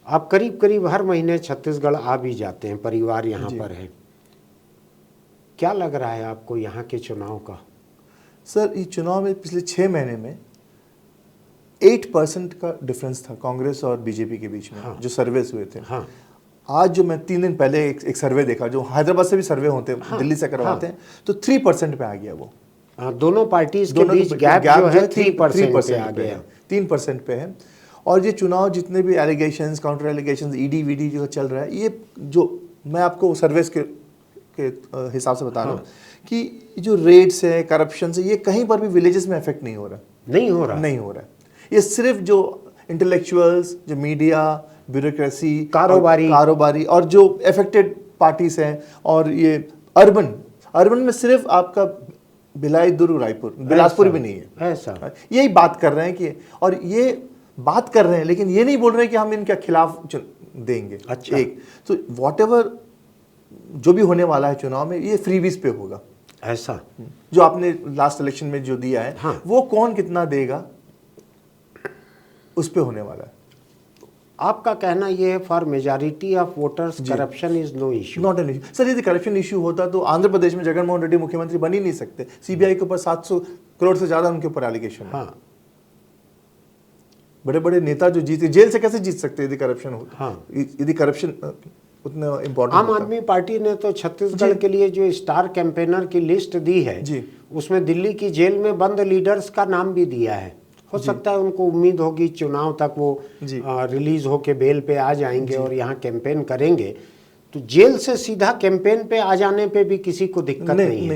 आप करीब करीब हर महीने छत्तीसगढ़ आ भी जाते हैं, परिवार यहाँ पर है। क्या लग रहा है आपको यहाँ के चुनाव का? सर ये चुनाव में पिछले 6 महीने में 8% का डिफरेंस था कांग्रेस और बीजेपी के बीच में, जो सर्वेस हुए थे। आज जो मैं 3 दिन पहले एक सर्वे देखा, जो हैदराबाद से भी सर्वे होते हैं, दिल्ली से करवाते हैं, तो 3% पे आ गया वो। दोनों पार्टीज के बीच गैप जो है 3% पे आ गया, 3% पे है। और ये चुनाव जितने भी एलिगेशंस, काउंटर एलिगेशंस, ईडी वीडी जो चल रहा है, ये जो मैं आपको सर्वेस के हिसाब से बता रहा हूँ कि जो रेट्स है, करप्शन से, ये कहीं पर भी विलेजेस में इफेक्ट नहीं हो रहा है। ये सिर्फ जो इंटेलेक्चुअल्स, जो मीडिया, ब्यूरोक्रेसी, कारोबारी और जो अफेक्टेड पार्टीज हैं, और ये अर्बन में सिर्फ आपका भिलाई, दुर्ग, रायपुर, बिलासपुर भी नहीं है। ऐसा यही बात कर रहे हैं कि, और ये बात कर रहे हैं, लेकिन ये नहीं बोल रहे हैं कि हम इनके खिलाफ देंगे। अच्छा। एक तो व्हाटएवर जो भी होने वाला है चुनाव में, ये फ्रीबीज पे होगा। ऐसा जो आपने लास्ट इलेक्शन में जो दिया है, वो कौन कितना देगा उस पे होने वाला है। आपका कहना यह है, for majority of voters corruption is no issue, not an issue. Sir यदि करप्शन इशू होता तो आंध्र प्रदेश में जगनमोहन रेड्डी मुख्यमंत्री बन ही नहीं सकते। सीबीआई के ऊपर 700 करोड़ से ज्यादा उनके ऊपर एलिगेशन है। बड़े बड़े नेता जो जीते, जेल से कैसे जीत सकते यदि करप्शन हो? यदि करप्शन उतना इम्पोर्टेंट। आम आदमी पार्टी ने तो छत्तीसगढ़ के लिए जो स्टार कैंपेनर की लिस्ट दी है, उसमें दिल्ली की जेल में बंद लीडर्स का नाम भी दिया है। हो सकता है उनको उम्मीद होगी चुनाव तक वो रिलीज होके बेल पे आ जाएंगे और यहाँ कैंपेन करेंगे, तो जेल से सीधा कैंपेन पे आ जाने पे भी किसी को दिक्कत नहीं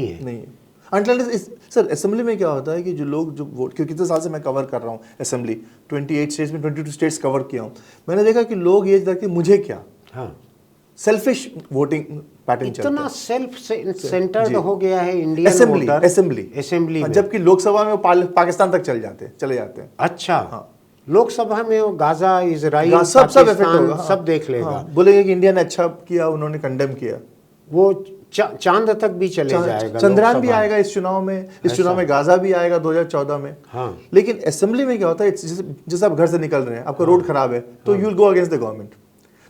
है। सर असेंबली में क्या होता है कि जो लोग जो वोट, क्योंकि कितने साल से मैं कवर कर रहा हूँ असेंबली, 28 स्टेट्स में 22 स्टेट्स कवर किया हूँ, मैंने देखा कि लोग ये देखते मुझे क्या, हाँ, सेल्फिश वोटिंग पैटर्न चलता इतना है। सेल्फ सेंटर्ड हो गया है इंडियन असेंबली वोटर असेंबली में। जबकि लोकसभा में वो पाकिस्तान तक चले जाते हैं। अच्छा, हाँ। लोकसभा में वो गाजा, इजराइल, सब इफेक्ट पाकिस्तान होगा, हाँ। सब देख लेगा। हाँ, बोलेंगे कि इंडिया ने अच्छा किया, उन्होंने कंडेम किया। वो चांद तक भी चले जाएगा, चंद्रयान भी लोकसभा आएगा इस चुनाव में, इस चुनाव में गाजा भी आएगा 2014 में। हाँ। लेकिन असेंबली में क्या होता है, जैसे आप घर से निकल रहे हैं, आपका रोड खराब है, तो you will go against the government,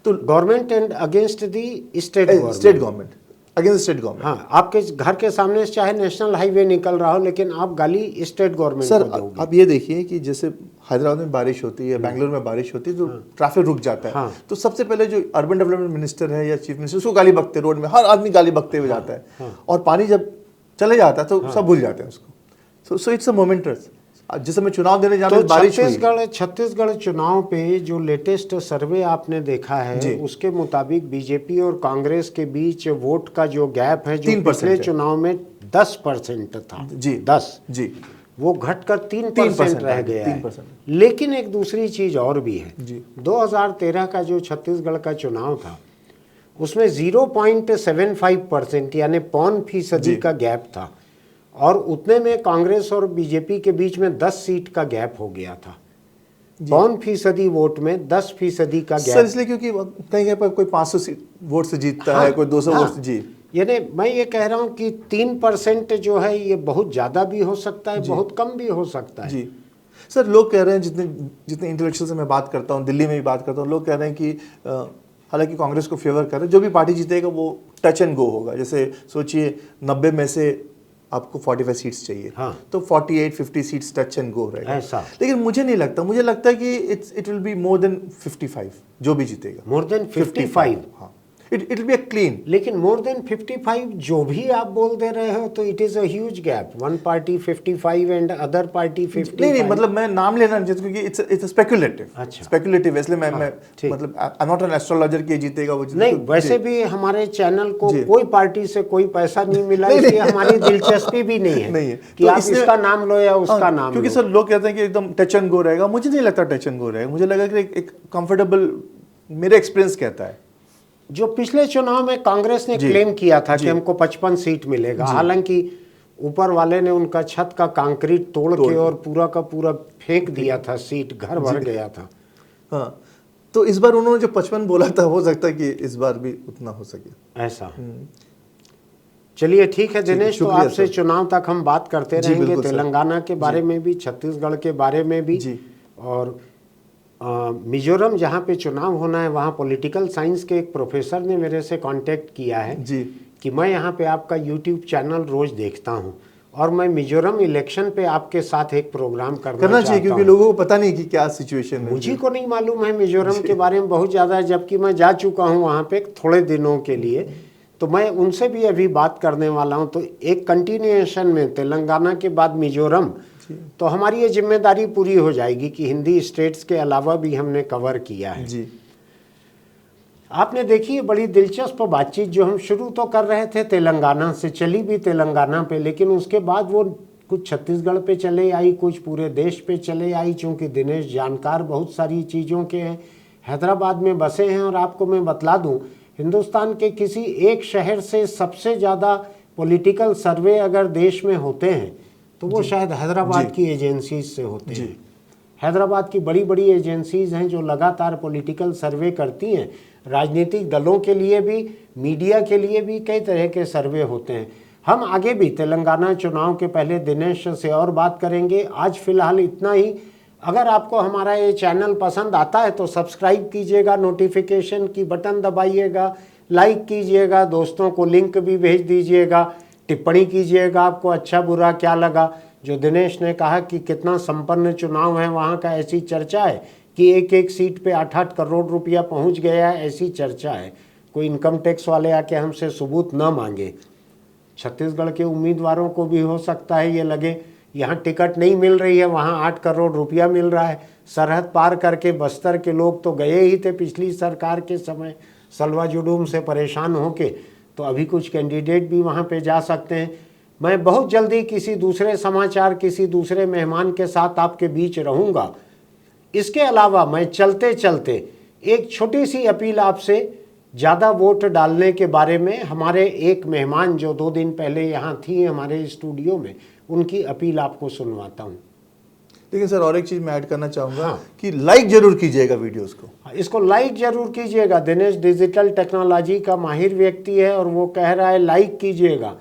तो government and against the state government, against state government. हाँ, आपके घर के सामने से चाहे नेशनल हाईवे निकल रहा हो, लेकिन आप गाली स्टेट गवर्नमेंट सर को दोगे। आप ये देखिए कि जैसे हैदराबाद में बारिश होती है, बेंगलुरु में बारिश होती है, तो ट्रैफिक रुक जाता है। हाँ। तो सबसे पहले जो अर्बन डेवलपमेंट मिनिस्टर है या चीफ मिनिस्टर, उसको गाली बकते हैं, रोड में हर आदमी गाली बकते हुए जाता है। और पानी जब चले जाता है तो सब भूल जाते हैं उसको। So it's a moments. जिस समय चुनाव देने जाते तो हैं बारिश हुई। छत्तीसगढ़ चुनाव पे जो लेटेस्ट सर्वे आपने देखा है, उसके मुताबिक बीजेपी और कांग्रेस के बीच वोट का जो गैप है, जो 3% पिछले चुनाव में 10% था, जी 10, जी, वो घटकर 3% रह गया है। 3%। लेकिन एक दूसरी चीज और भी है जी। 2013 का जो छत्तीसगढ़ का चुनाव था, उसमें 0.75% यानी 0.5% का गैप था, और उतने में कांग्रेस और बीजेपी के बीच में 10 सीट का गैप हो गया था। 0.5% वोट में 10% का गैप। सर इसलिए क्योंकि कहीं पर कोई 500 वोट से जीतता है, कोई 200 वोट से। जी, यानी मैं ये कह रहा हूँ कि 3% जो है ये बहुत ज़्यादा भी हो सकता है, बहुत कम भी हो सकता है। जी सर, लोग कह रहे हैं, जितने इंटेलेक्चुअल से मैं बात करता हूँ, दिल्ली में भी बात करता हूँ, लोग कह रहे हैं कि हालांकि कांग्रेस को फेवर कर रहे हैं, जो भी पार्टी जीतेगा वो टच एंड गो होगा। जैसे सोचिए 90 में से आपको 45 सीट्स चाहिए, हाँ। तो 48-50 सीट्स टच एंड गो रहेगा। ऐसा। लेकिन मुझे नहीं लगता, मुझे लगता है कि it will be more than 55 जो भी जीतेगा। More than 55? हाँ, it will be a clean. लेकिन मोर देन 55 जो भी आप बोल दे रहे हो, तो it is a huge gap. One party 55 and other party 55। नहीं, मतलब मैं नाम लेना नहीं चाहता, क्योंकि इट्स स्पेकुलेटिव। अच्छा। स्पेकुलेटिव, इसलिए मैं मतलब I am not an astrologer कि जीतेगा वो जीतेगा। नहीं, वैसे भी हमारे चैनल को कोई पार्टी से कोई पैसा नहीं मिला, इसलिए हमारी दिलचस्पी भी नहीं है कि आप इसका नाम लो या उसका नाम। क्योंकि सर लोग कहते हैं कि एकदम टच एंड गो रहेगा, मुझे नहीं लगता टच एंड गो रहेगा। मुझे लगा कि एक कंफर्टेबल, मेरा एक्सपीरियंस कहता है। जो पिछले चुनाव में कांग्रेस ने क्लेम किया था कि हमको 55 सीट मिलेगा, हालांकि ऊपर वाले ने उनका छत का कंक्रीट तोड़ के और पूरा का पूरा फेंक दिया था, सीट घर भर गया था। हाँ, तो इस बार उन्होंने जो 55 बोला था, हो सकता है कि इस बार भी उतना हो सके। ऐसा। चलिए ठीक है दिनेश, तो आपसे चुनाव तक हम बात करते रहेंगे, तेलंगाना के बारे में भी, छत्तीसगढ़ के बारे में भी। और मिजोरम जहाँ पे चुनाव होना है, वहाँ पॉलिटिकल साइंस के एक प्रोफेसर ने मेरे से कांटेक्ट किया है जी कि मैं यहाँ पे आपका यूट्यूब चैनल रोज देखता हूँ और मैं मिजोरम इलेक्शन पे आपके साथ एक प्रोग्राम करना चाहिए, क्योंकि लोगों को पता नहीं कि क्या सिचुएशन है। मुझे को नहीं मालूम है मिजोरम के बारे में बहुत ज़्यादा, जबकि मैं जा चुका हूँ वहाँ पे थोड़े दिनों के लिए, तो मैं उनसे भी अभी बात करने वाला हूँ। तो एक कंटिन्यूएशन में तेलंगाना के बाद मिजोरम, तो हमारी ये जिम्मेदारी पूरी हो जाएगी कि हिंदी स्टेट्स के अलावा भी हमने कवर किया है। जी। आपने देखी बड़ी दिलचस्प बातचीत जो हम शुरू तो कर रहे थे तेलंगाना से, चली भी तेलंगाना पे, लेकिन उसके बाद वो कुछ छत्तीसगढ़ पे चले आई, कुछ पूरे देश पे चले आई, चूँकि दिनेश जानकार बहुत सारी चीज़ों के हैं, हैदराबाद में बसे हैं। और आपको मैं बतला दूं, हिंदुस्तान के किसी एक शहर से सबसे ज़्यादा पॉलिटिकल सर्वे अगर देश में होते हैं तो वो शायद हैदराबाद की एजेंसीज से होते हैं। हैदराबाद की बड़ी बड़ी एजेंसीज हैं जो लगातार पॉलिटिकल सर्वे करती हैं, राजनीतिक दलों के लिए भी, मीडिया के लिए भी कई तरह के सर्वे होते हैं। हम आगे भी तेलंगाना चुनाव के पहले दिनेश से और बात करेंगे। आज फिलहाल इतना ही। अगर आपको हमारा ये चैनल पसंद आता है तो सब्सक्राइब कीजिएगा, नोटिफिकेशन की बटन दबाइएगा, लाइक कीजिएगा, दोस्तों को लिंक भी भेज दीजिएगा, टिप्पणी कीजिएगा आपको अच्छा बुरा क्या लगा। जो दिनेश ने कहा कि कितना संपन्न चुनाव है वहाँ का, ऐसी चर्चा है कि एक एक सीट पे 8-8 करोड़ रुपया पहुँच गया है, ऐसी चर्चा है। कोई इनकम टैक्स वाले आके हमसे सबूत न मांगे। छत्तीसगढ़ के उम्मीदवारों को भी हो सकता है ये लगे यहाँ टिकट नहीं मिल रही है, वहाँ 8 करोड़ रुपया मिल रहा है। सरहद पार करके बस्तर के लोग तो गए ही थे पिछली सरकार के समय सलवा जुडूम से परेशान होके, तो अभी कुछ कैंडिडेट भी वहाँ पे जा सकते हैं। मैं बहुत जल्दी किसी दूसरे समाचार, किसी दूसरे मेहमान के साथ आपके बीच रहूँगा। इसके अलावा मैं चलते चलते एक छोटी सी अपील आपसे, ज़्यादा वोट डालने के बारे में हमारे एक मेहमान जो 2 दिन पहले यहाँ थी हमारे स्टूडियो में, उनकी अपील आपको सुनवाता हूँ। लेकिन सर और एक चीज़ मैं ऐड करना चाहूँगा हाँ। कि लाइक जरूर कीजिएगा वीडियोस को। इसको लाइक जरूर कीजिएगा। दिनेश डिजिटल टेक्नोलॉजी का माहिर व्यक्ति है और वो कह रहा है लाइक कीजिएगा।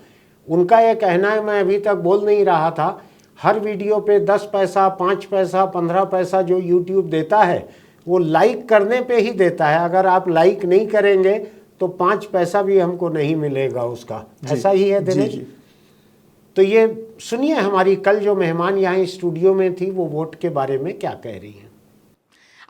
उनका ये कहना है, मैं अभी तक बोल नहीं रहा था, हर वीडियो पे 10 पैसा, 5 पैसा, 15 पैसा जो यूट्यूब देता है वो लाइक करने पे ही देता है। अगर आप लाइक नहीं करेंगे तो 5 पैसा भी हमको नहीं मिलेगा उसका। ऐसा ही है दिनेश? जी। तो ये सुनिए हमारी कल जो मेहमान यहाँ स्टूडियो में थी वो वोट के बारे में क्या कह रही है।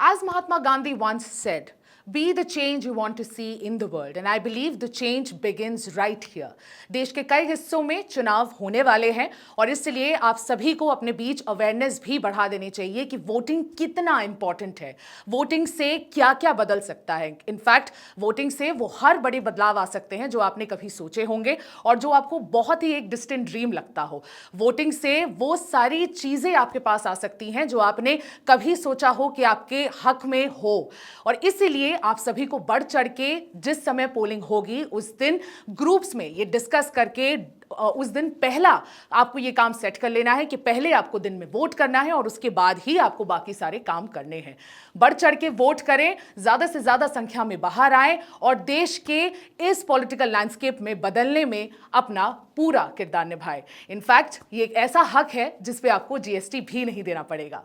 As Mahatma Gandhi once said, be the change you want to see in the world, and I believe the change begins right here. देश के कई हिस्सों में चुनाव होने वाले हैं और इसलिए आप सभी को अपने बीच अवेयरनेस भी बढ़ा देनी चाहिए कि वोटिंग कितना इंपॉर्टेंट है, वोटिंग से क्या क्या बदल सकता है। इनफैक्ट वोटिंग से वो हर बड़े बदलाव आ सकते हैं जो आपने कभी सोचे होंगे और जो आपको बहुत ही एक डिस्टेंट ड्रीम लगता हो। वोटिंग से वो सारी चीजें आपके पास आ सकती हैं जो आपने कभी सोचा हो कि आपके हक में हो, और इसीलिए आप सभी को बढ़ चढ़ के जिस समय पोलिंग होगी उस दिन ग्रुप्स में ये डिस्कस करके उस दिन पहला आपको ये काम सेट कर लेना है कि पहले आपको दिन में वोट करना है और उसके बाद ही आपको बाकी सारे काम करने हैं। बढ़ चढ़ के वोट करें, ज्यादा से ज्यादा संख्या में बाहर आए और देश के इस पॉलिटिकल लैंडस्केप में बदलने में अपना पूरा किरदार निभाएं। इनफैक्ट ये एक ऐसा हक है जिस पे आपको जीएसटी भी नहीं देना पड़ेगा।